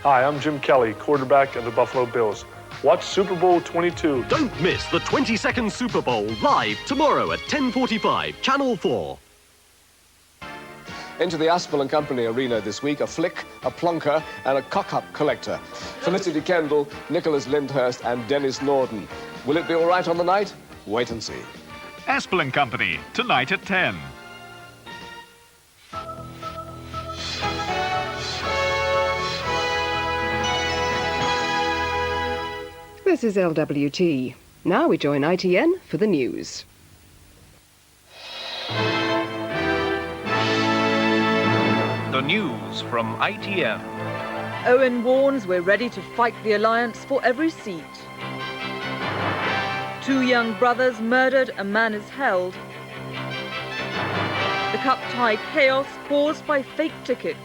Hi, I'm Jim Kelly, quarterback of the Buffalo Bills. Watch Super Bowl 22. Don't miss the 22nd Super Bowl live tomorrow at 10:45, Channel 4. Into the Aspel & Company arena this week, a flick, a plonker and a cock-up collector. Felicity Kendall, Nicholas Lyndhurst and Dennis Norden. Will it be all right on the night? Wait and see. Aspel & Company, tonight at 10. This is LWT. Now we join ITN for the news. The news from ITN. Owen warns we're ready to fight the alliance for every seat. 2 young brothers murdered, a man is held. The cup tie chaos caused by fake tickets.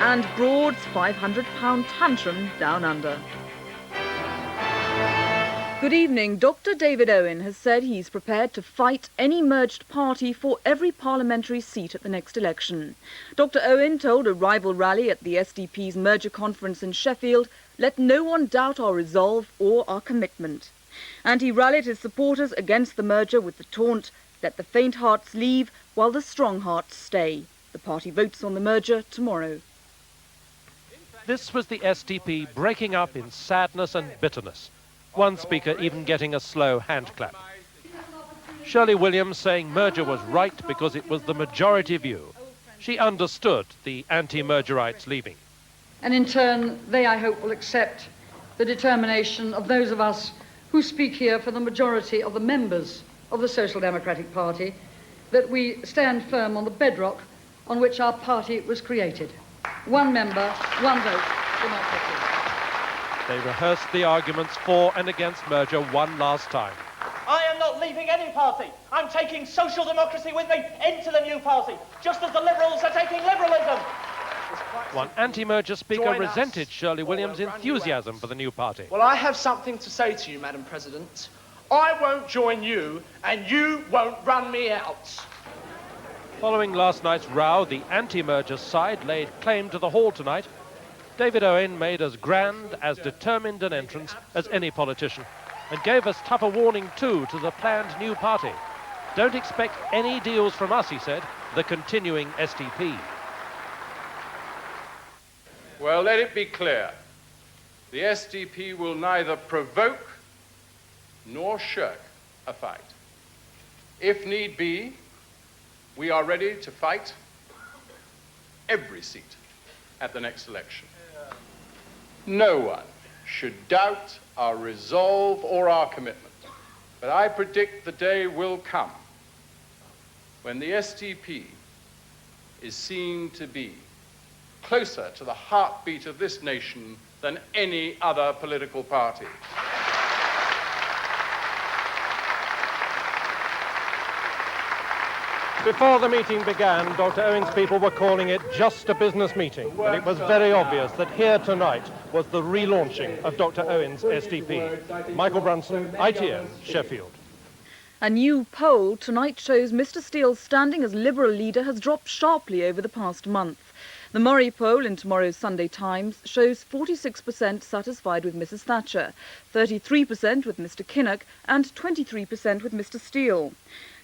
And Broad's £500 tantrum down under. Good evening. Dr. David Owen has said he's prepared to fight any merged party for every parliamentary seat at the next election. Dr. Owen told a rival rally at the SDP's merger conference in Sheffield, "Let no one doubt our resolve or our commitment." And he rallied his supporters against the merger with the taunt, "Let the faint hearts leave while the strong hearts stay." The party votes on the merger tomorrow. This was the SDP breaking up in sadness and bitterness. One speaker even getting a slow hand clap. Shirley Williams saying merger was right because it was the majority view. She understood the anti-mergerites leaving. And in turn, they, I hope, will accept the determination of those of us who speak here for the majority of the members of the Social Democratic Party, that we stand firm on the bedrock on which our party was created. One member, one vote, democracy. They rehearsed the arguments for and against merger one last time. I am not leaving any party. I'm taking social democracy with me into the new party, just as the Liberals are taking liberalism. One anti-merger speaker resented Shirley Williams' enthusiasm for the new party. Well, I have something to say to you, Madam President. I won't join you, and you won't run me out. Following last night's row, the anti-merger side laid claim to the hall tonight. David Owen made as grand, as determined an entrance as any politician, and gave us tougher warning too to the planned new party. Don't expect any deals from us, he said, the continuing SDP. Well, let it be clear, the SDP will neither provoke nor shirk a fight. If need be, we are ready to fight every seat at the next election. No one should doubt our resolve or our commitment, but I predict the day will come when the SDP is seen to be closer to the heartbeat of this nation than any other political party. Before the meeting began, Dr. Owen's people were calling it just a business meeting, but it was very obvious that here tonight was the relaunching of Dr. Owen's SDP. Michael Brunson, ITN, Sheffield. A new poll tonight shows Mr. Steele's standing as Liberal leader has dropped sharply over the past month. The Murray poll in tomorrow's Sunday Times shows 46% satisfied with Mrs. Thatcher, 33% with Mr. Kinnock and 23% with Mr. Steele.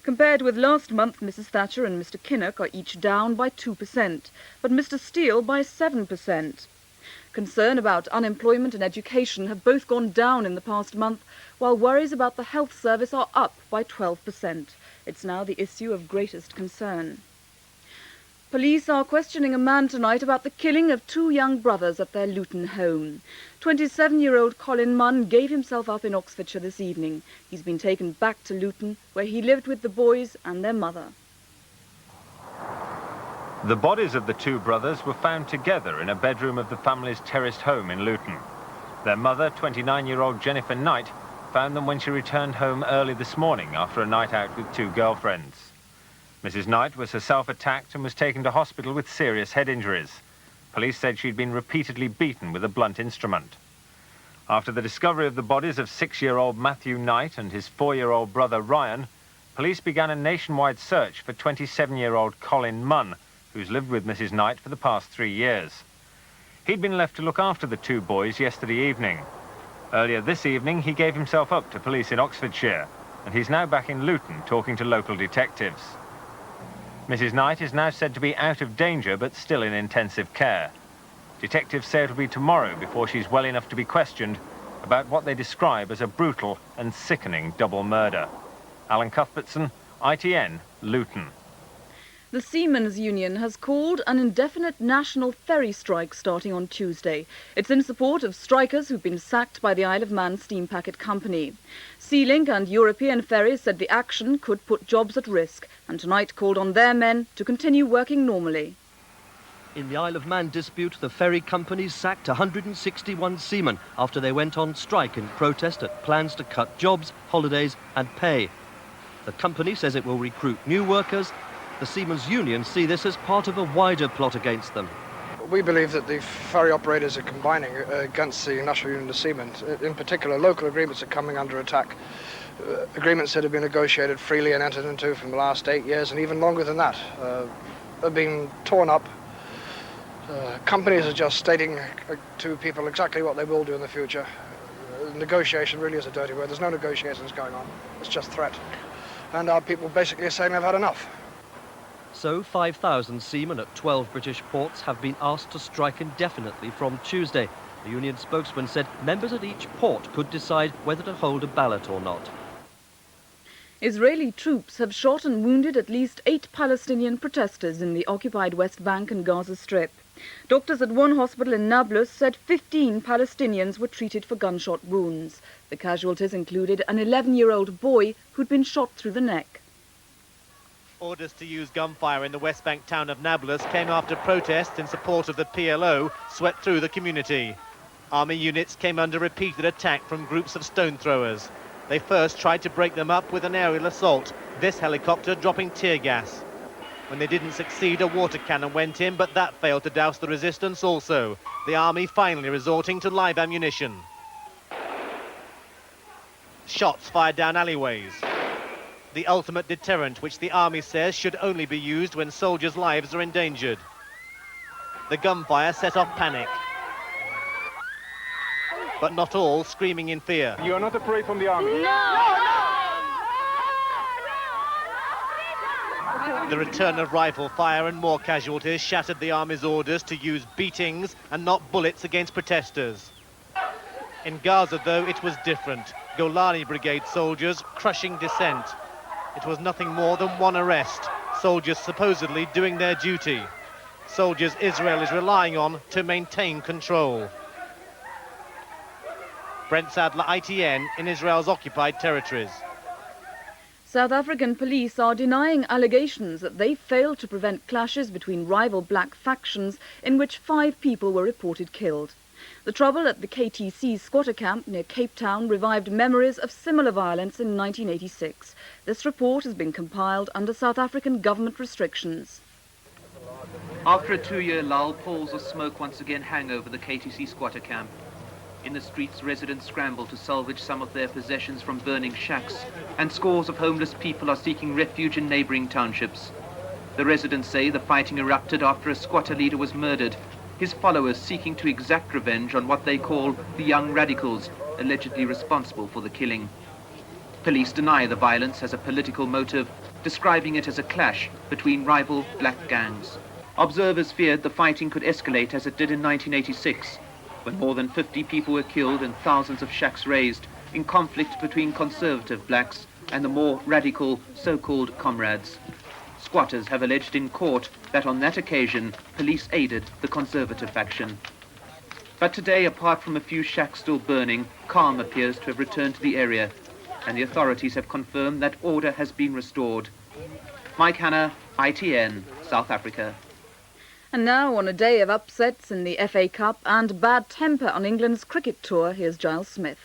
Compared with last month, Mrs. Thatcher and Mr. Kinnock are each down by 2%, but Mr. Steele by 7%. Concern about unemployment and education have both gone down in the past month, while worries about the health service are up by 12%. It's now the issue of greatest concern. Police are questioning a man tonight about the killing of 2 young brothers at their Luton home. 27-year-old Colin Munn gave himself up in Oxfordshire this evening. He's been taken back to Luton, where he lived with the boys and their mother. The bodies of the 2 brothers were found together in a bedroom of the family's terraced home in Luton. Their mother, 29-year-old Jennifer Knight, found them when she returned home early this morning after a night out with 2 girlfriends. Mrs. Knight was herself attacked and was taken to hospital with serious head injuries. Police said she'd been repeatedly beaten with a blunt instrument. After the discovery of the bodies of 6-year-old Matthew Knight and his 4-year-old brother Ryan, police began a nationwide search for 27-year-old Colin Munn, who's lived with Mrs. Knight for the past 3 years. He'd been left to look after the two boys yesterday evening. Earlier this evening, he gave himself up to police in Oxfordshire, and he's now back in Luton talking to local detectives. Mrs. Knight is now said to be out of danger, but still in intensive care. Detectives say it'll be tomorrow before she's well enough to be questioned about what they describe as a brutal and sickening double murder. Alan Cuthbertson, ITN, Luton. The Seamen's Union has called an indefinite national ferry strike starting on Tuesday. It's in support of strikers who've been sacked by the Isle of Man Steam Packet Company. Sealink and European Ferries said the action could put jobs at risk, and tonight called on their men to continue working normally. In the Isle of Man dispute, the ferry companies sacked 161 seamen after they went on strike in protest at plans to cut jobs, holidays and pay. The company says it will recruit new workers. The Seamen's Union see this as part of a wider plot against them. We believe that the ferry operators are combining against the National Union of Seamen. In particular, local agreements are coming under attack. Agreements that have been negotiated freely and entered into from the last 8 years and even longer than that are being torn up. Companies are just stating to people exactly what they will do in the future. Negotiation really is a dirty word. There's no negotiations going on. It's just threat. And our people basically are saying they've had enough. So 5,000 seamen at 12 British ports have been asked to strike indefinitely from Tuesday. The union spokesman said members at each port could decide whether to hold a ballot or not. Israeli troops have shot and wounded at least 8 Palestinian protesters in the occupied West Bank and Gaza Strip. Doctors at one hospital in Nablus said 15 Palestinians were treated for gunshot wounds. The casualties included an 11-year-old boy who'd been shot through the neck. Orders to use gunfire in the West Bank town of Nablus came after protests in support of the PLO swept through the community. Army units came under repeated attack from groups of stone throwers. They first tried to break them up with an aerial assault, this helicopter dropping tear gas. When they didn't succeed, a water cannon went in, but that failed to douse the resistance also. The army finally resorting to live ammunition. Shots fired down alleyways. The ultimate deterrent, which the army says should only be used when soldiers' lives are endangered. The gunfire set off panic. But not all screaming in fear. You are not afraid from the army? The return of rifle fire and more casualties shattered the army's orders to use beatings and not bullets against protesters. In Gaza, though, it was different. Golani Brigade soldiers crushing dissent. It was nothing more than one arrest, soldiers supposedly doing their duty. Soldiers Israel is relying on to maintain control. Brent Sadler, ITN, in Israel's occupied territories. South African police are denying allegations that they failed to prevent clashes between rival black factions in which 5 people were reported killed. The trouble at the KTC squatter camp near Cape Town revived memories of similar violence in 1986. This report has been compiled under South African government restrictions. After a 2-year lull, palls of smoke once again hang over the KTC squatter camp. In the streets, residents scramble to salvage some of their possessions from burning shacks, and scores of homeless people are seeking refuge in neighbouring townships. The residents say the fighting erupted after a squatter leader was murdered, his followers seeking to exact revenge on what they call the young radicals, allegedly responsible for the killing. Police deny the violence as a political motive, describing it as a clash between rival black gangs. Observers feared the fighting could escalate as it did in 1986, when more than 50 people were killed and thousands of shacks razed in conflict between conservative blacks and the more radical so-called comrades. Squatters have alleged in court that on that occasion, police aided the conservative faction. But today, apart from a few shacks still burning, calm appears to have returned to the area, and the authorities have confirmed that order has been restored. Mike Hanna, ITN, South Africa. And now, on a day of upsets in the FA Cup and bad temper on England's cricket tour, here's Giles Smith.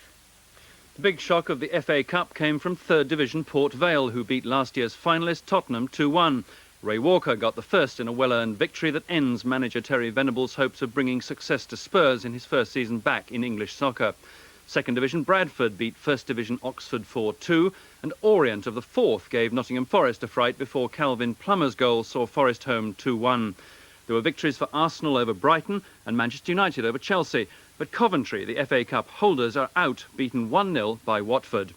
The big shock of the FA Cup came from 3rd Division Port Vale, who beat last year's finalist Tottenham 2-1. Ray Walker got the first in a well-earned victory that ends manager Terry Venables' hopes of bringing success to Spurs in his first season back in English soccer. Second Division Bradford beat First Division Oxford 4-2, and Orient of the Fourth gave Nottingham Forest a fright before Calvin Plummer's goal saw Forest home 2-1. There were victories for Arsenal over Brighton and Manchester United over Chelsea, but Coventry, the FA Cup holders, are out, beaten 1-0 by Watford.